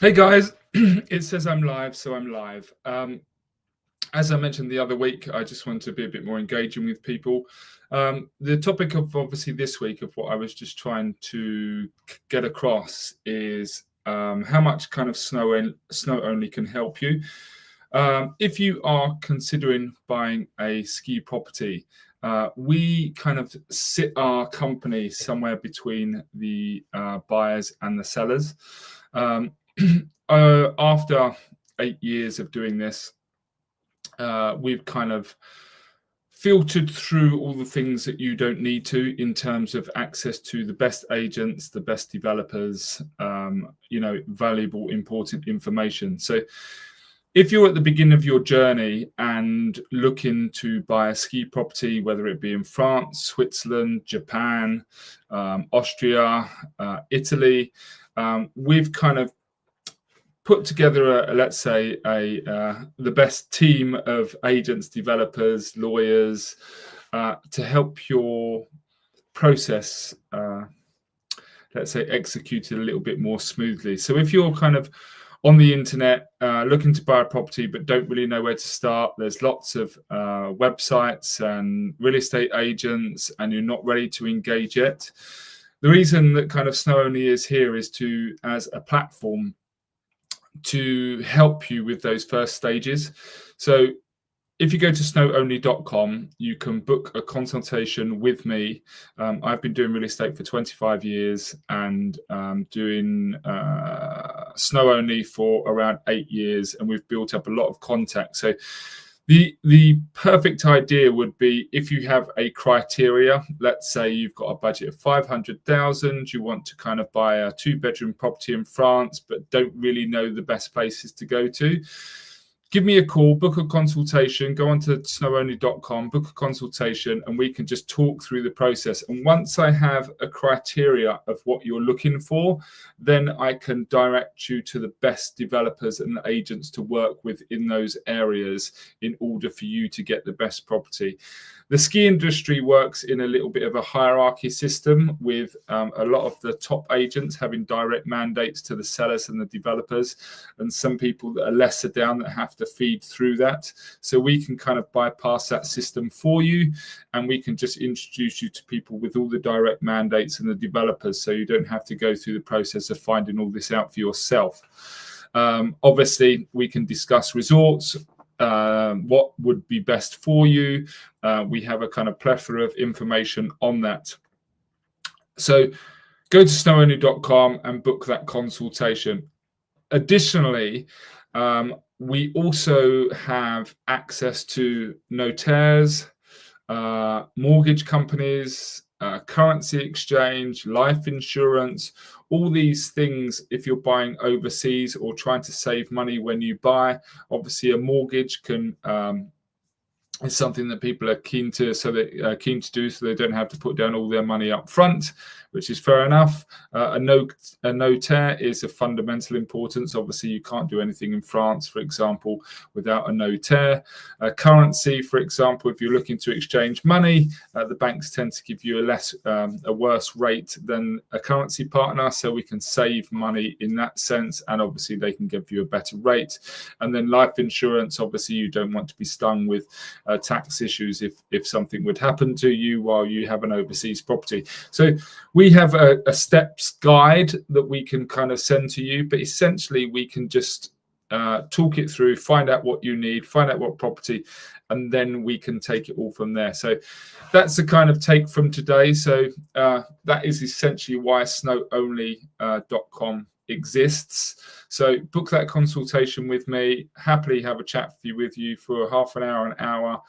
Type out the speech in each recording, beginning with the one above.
Hey guys, it says I'm live, so I'm live. As I mentioned the other week, I just want to be a bit more engaging with people. The topic of obviously this week of what I was just trying to get across is how much kind of SnowOnly can help you. If you are considering buying a ski property, we kind of sit our company somewhere between the buyers and the sellers. After 8 years of doing this, we've kind of filtered through all the things that you don't need to in terms of access to the best agents, the best developers, valuable, important information. So if you're at the beginning of your journey and looking to buy a ski property, whether it be in France, Switzerland, Japan, Austria, Italy, we've kind of put together, the best team of agents, developers, lawyers to help your process, execute it a little bit more smoothly. So if you're kind of on the internet looking to buy a property but don't really know where to start, there's lots of websites and real estate agents, and you're not ready to engage yet. The reason that kind of SnowOnly is here is as a platform to help you with those first stages. So if you go to SnowOnly.com, you can book a consultation with me. I've been doing real estate for 25 years and doing SnowOnly for around 8 years, and we've built up a lot of contacts. So the perfect idea would be if you have a criteria. Let's say you've got a budget of 500,000, you want to kind of buy a 2-bedroom property in France, but don't really know the best places to go to. Give me a call, book a consultation, go onto snowonly.com, book a consultation, and we can just talk through the process. And once I have a criteria of what you're looking for, then I can direct you to the best developers and agents to work with in those areas in order for you to get the best property. The ski industry works in a little bit of a hierarchy system, with a lot of the top agents having direct mandates to the sellers and the developers, and some people that are lesser down that have to feed through that. So we can kind of bypass that system for you, and we can just introduce you to people with all the direct mandates and the developers, so you don't have to go through the process of finding all this out for yourself. Obviously, we can discuss resorts, what would be best for you. We have a kind of plethora of information on that. So go to snowonly.com and book that consultation. Additionally, we also have access to notaires, mortgage companies, currency exchange, life insurance, all these things. If you're buying overseas or trying to save money when you buy, obviously a mortgage is something that people are keen to do, so they don't have to put down all their money up front, which is fair enough. A notaire is of fundamental importance. Obviously, you can't do anything in France, for example, without a notaire. Currency, for example, if you're looking to exchange money, the banks tend to give you a worse rate than a currency partner, so we can save money in that sense, and obviously they can give you a better rate. And then life insurance, obviously you don't want to be stung with tax issues if something would happen to you while you have an overseas property. So we have a steps guide that we can kind of send to you, but essentially we can just talk it through, find out what you need, find out what property, and then we can take it all from there. So that's the kind of take from today. So that is essentially why snowonly.com exists. So book that consultation with me, happily have a chat with you for half an hour,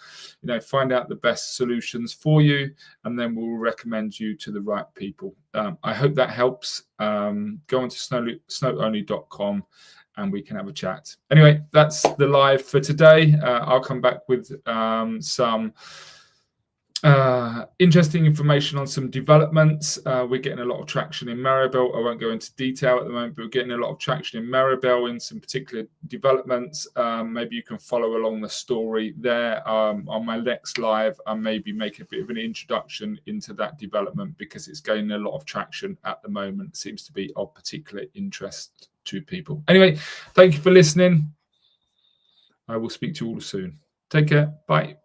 find out the best solutions for you, and then we'll recommend you to the right people. I hope that helps. Go on to snowonly.com and we can have a chat. Anyway, that's the live for today. I'll come back with some interesting information on some developments. We're getting a lot of traction in Maribel. I won't go into detail at the moment, but we're getting a lot of traction in Maribel in some particular developments. Maybe you can follow along the story there. On my next live, I maybe make a bit of an introduction into that development because it's gaining a lot of traction at the moment. It seems to be of particular interest to people. Anyway, thank you for listening. I will speak to you all soon. Take care. Bye.